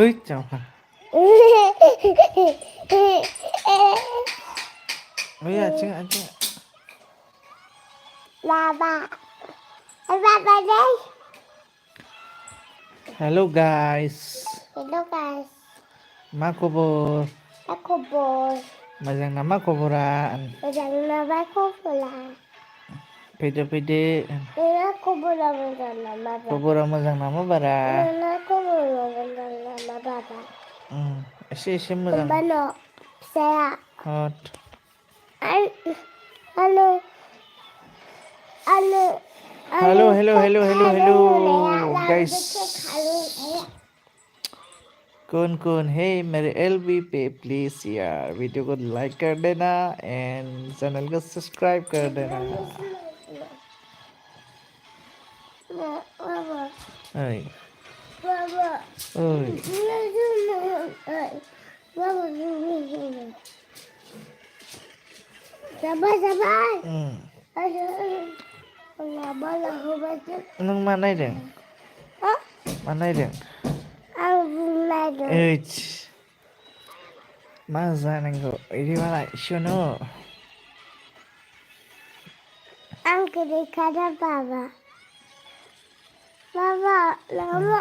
ঐ চাওহা ঐ acing acing Baba. Baba đây. Hello guys, Hello guys. ma kabar? Aku bol. Majang nama kabaran? Macam nama aku pula. Pede-pede Aku bola macam nama baba. kabura majang nama bara. Aku bola macam nama baba. Ese majang Bano. Saya. hot. Halo. Halo. Hello guys. कौन है मेरे LB पे please यार video को like कर देना and channel को subscribe कर देना। Baba. ओए Baba. ओए Sabar, sabar. Sabar, नों मा नायदों मा नायदों ओइच मा जानांगौ इदि मालाय सुनु Ang kadikada baba. Baba, lama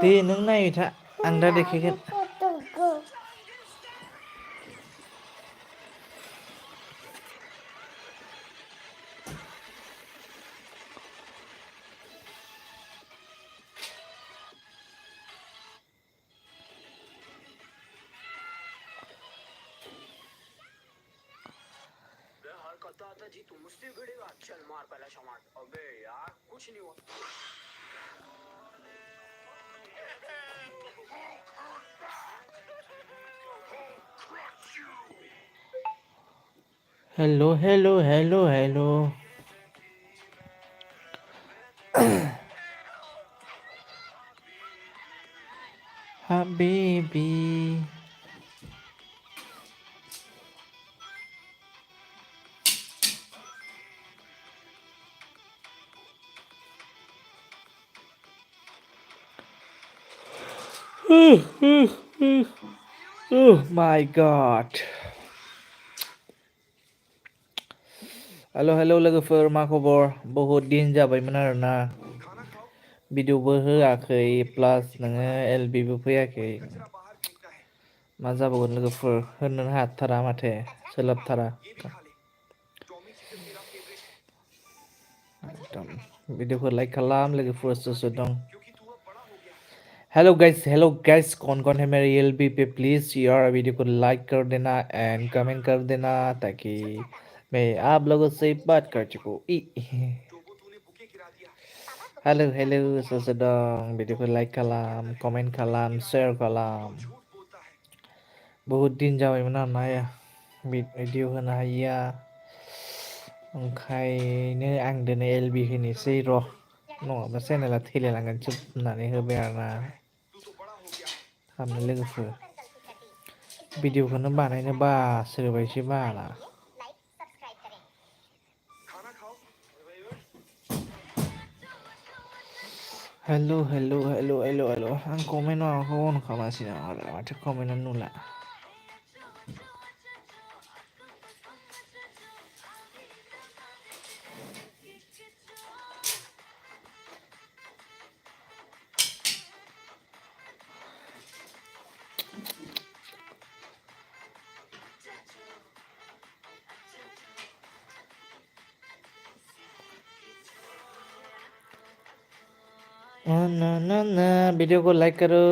दे नों नायबाय था आं दा देखायगोन। कहता जी तू मुझसे भिड़ेगा चल मार पहला शमाट अबे यार कुछ नहीं हुआ hello hello hello hello Habibi Oh my god. Hello लोगोफोर मा खबर बहुत दिन जाबायमोन आरोना भिडिअबो होआखै प्लास नोङो एलबिबो फैयाखै मा जाबावगोन लोगोफोर होनो हाथारा माथो सोलाबथारा एकदम भिडिअखौ लाइक खालाम लोगोफोर सोर दं हेलो गाइस कौन है मेरे एलबी पे प्लीज यार वीडियो को लाइक कर देना एंड कमेंट कर देना ताकि मैं आप लोगों से बात कर सकूं हेलो सोर दं भिडिअखौ लाइक खालाम कमेंट खालाम शेयर खालाम बहुत दिन जाबायमोन आरोना भिडिअ होनो हायिया ओंखायनो आं दिनै एलबि होनोसै र' नङाबा चेनेला थैलायलांगोन जोब होननानै होबाय आरोना खालामनो लोगोफोर भिडिअखौनो बानायनो बासोबायसो बाला हेलो आं कमेन्ट माबाखौ अन खालामासै नामा माथो कमेन्टआनो नुला ना वीडियो को लाइक करो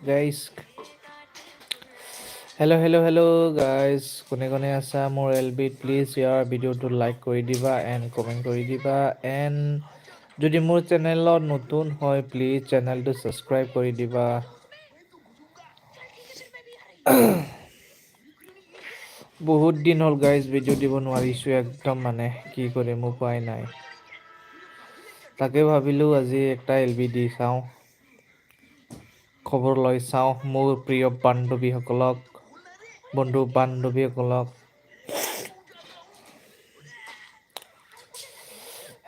गाइस हेलो गाइस कोने आसा मोर एलबी प्लीज यार वीडियो तो लाइक कर दिबा एंड कमेंट कर दिबा एंड যদি मोर चैनल नतुन হয় प्लीज चैनल तो सब्सक्राइब कर दिबा बहुत दिन हल गाइस वीडियो দিব নোৱাৰিছো একদম মানে কি কৰিম উপায় নাই তাকে ভাবিলো আজি একটা এলবি দি চাও খবৰ লৈ চাও মোৰ প্ৰিয় বান্ধৱীসকলক বন্ধু বান্ধৱীসকলক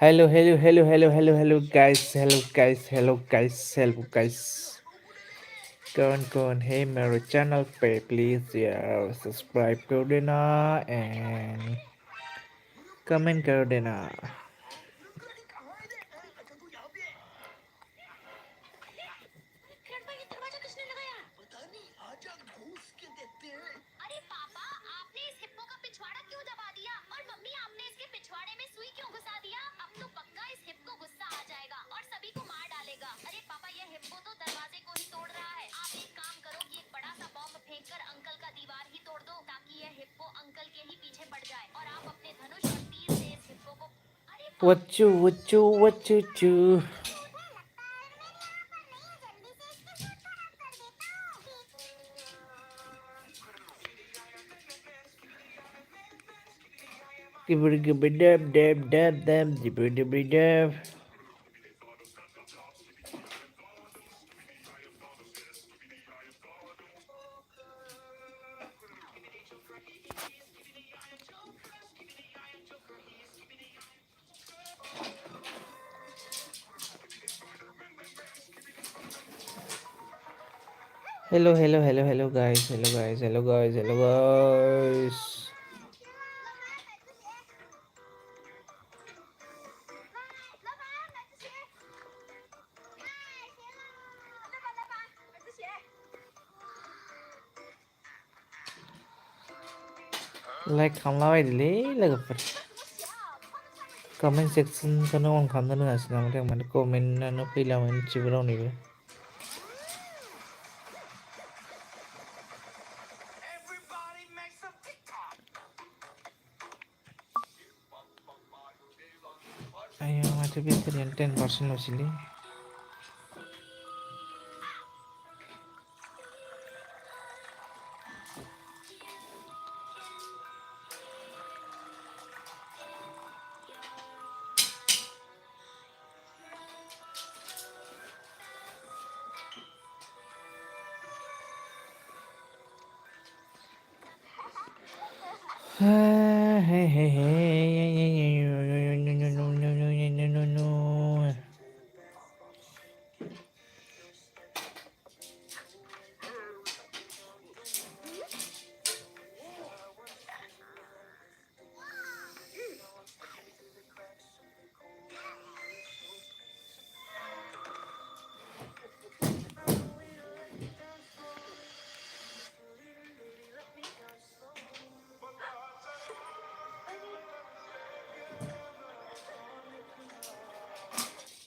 hello guys कौन कौन है मेरे चैनल पे प्लीज यार सब्सक्राइब कर देना एंड कमेंट कर देना. किरण भाई ये दरवाजा किसने लगाया? पता नहीं, आजा घूस के देखते हैं. अरे पापा, आपने इस हिप्पो का पिछवाड़ा क्यों दबा दिया? और मम्मी आपने इसके पिछवाड़े में सुई क्यों घुसा दिया? अब तो पक्का इस हिप्पो गुस्सा आ जाएगा और सभी को मार डालेगा. अरे पापा, ये हिप्पो तो दरवाजे को ही तोड़ रहा है. आप एक काम करो कि एक बड़ा सा बॉम्ब फेंककर अंकल का दीवार ही तोड़ दो ताकि ये हिप्पो अंकल के ही पीछे पड़ जाए और आप अपने धनुष और तीर से इस हिप्पो को. अरे what you dab. Hello guys, hello guys. Like खालामलाबायदोलै लोगोफोर कमेन्ट सेक्सनखौनो अन खालामनो रोङासै नामाथाय माने कमेन्टआनो फैला मोनसेबो रावनिबो. Everybody make some TikTok. आयो माथो बेटारियानो 10% ल'सैलै.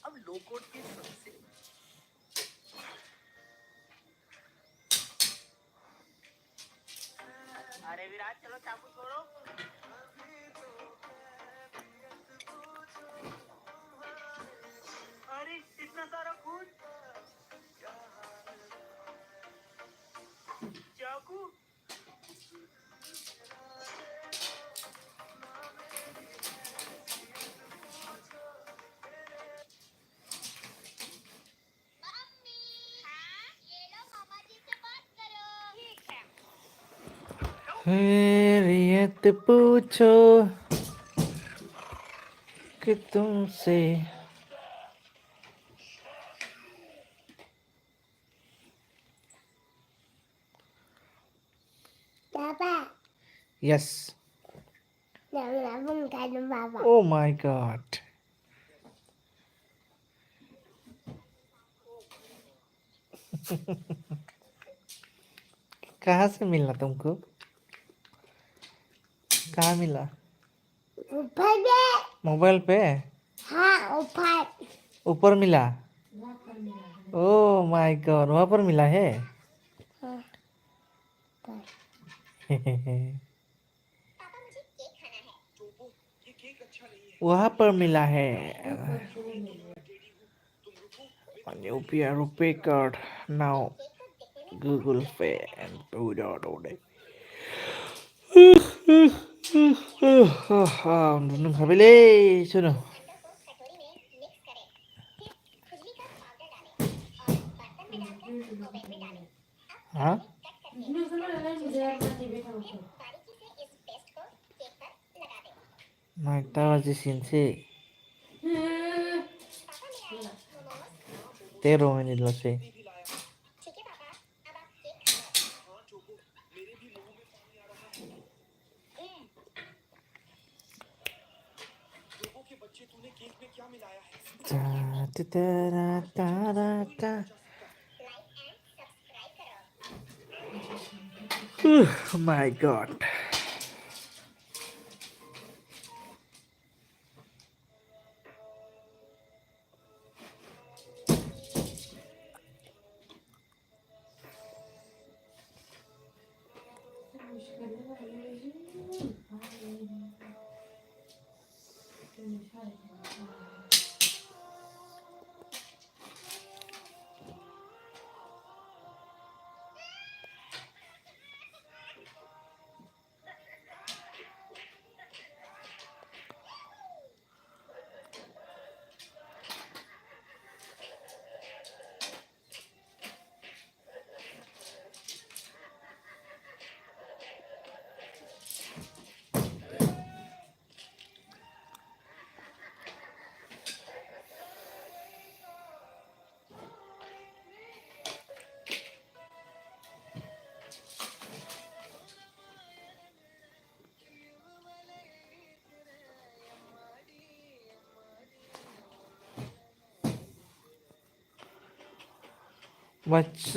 अब लोकोट की सबसे. अरे विराट, चलो चाकू छोड़ो. अरे इतना सारा खून. चाकू. खैरियत पूछो कि तुमसे Papa, yes. Papa. Oh my god. कहाँ से मिला तुमको? कहाँ मिला? ऊपर में. मोबाइल पे? हाँ, ऊपर. ऊपर मिला? ओह माय गॉड, वहाँ पर मिला है? हाँ, ऊपर. वहाँ पर मिला है. UPI रुपए card now Google Pay and put out order. उन्दुनो ओंखारबायलै सोनो. हाँ? नयता बाजिसिनसै 13 minute लसै. Ta-ta-ra-ta-ra-ta. Oh my god. What's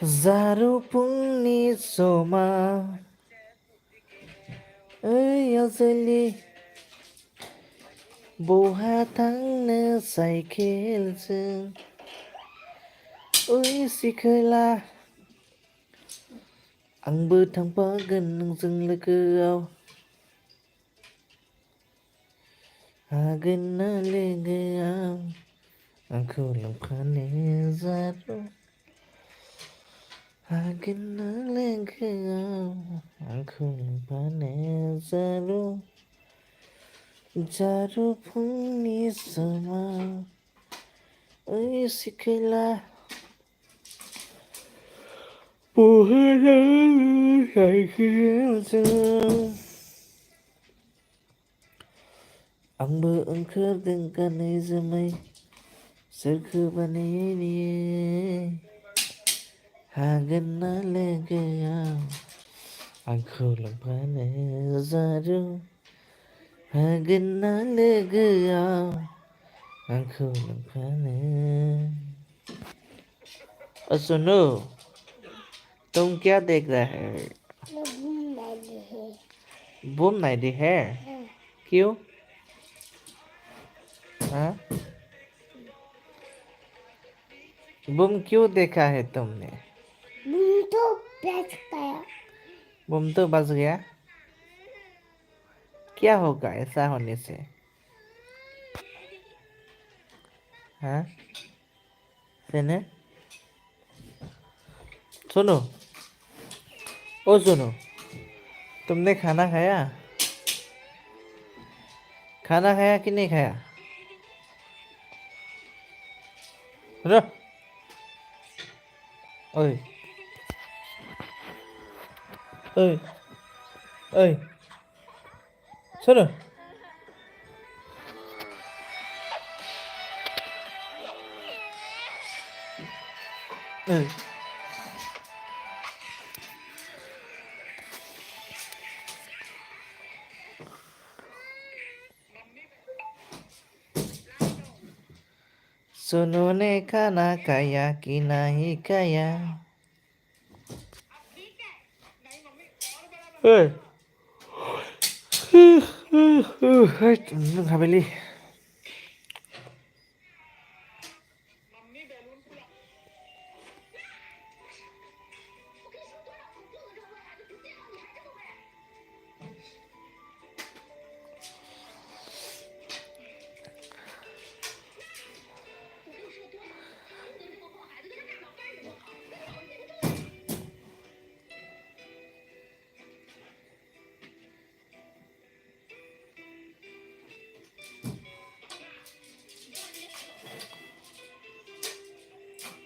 Zaru pungni soma yazali Boha tangna cycle sikala Angbo थांफागोन नोंजों लोगोआव हागोन ना लोगोआव आंखौ लांफानो जारौ हागोन ना लोगोआव आंखौ लांफानो जारौ जारौ फुंनि समाव सिखोला बहा थांनो साइकेलजों आंबो ओंखारदों गानै जोमै सोरखौबा नेयो हागोन ना लोगोआव आंखौ लांफानो जारौ हागोन ना लोगोआव आंखौ लांफानो सुनो तुम क्या देख रहा है बूम नहीं दी है क्यों हाँ बूम क्यों देखा है तुमने तो बैठ गया बूम तो बच गया क्या होगा ऐसा होने से हाँ सुनो सुनो ओ सुनो तुमने खाना खाया खाना खाया कि नहीं खाया रो ओए ओए ओए सुनो ओए सुनो ने खाना खाया कि नहीं खाया ओए हाबिली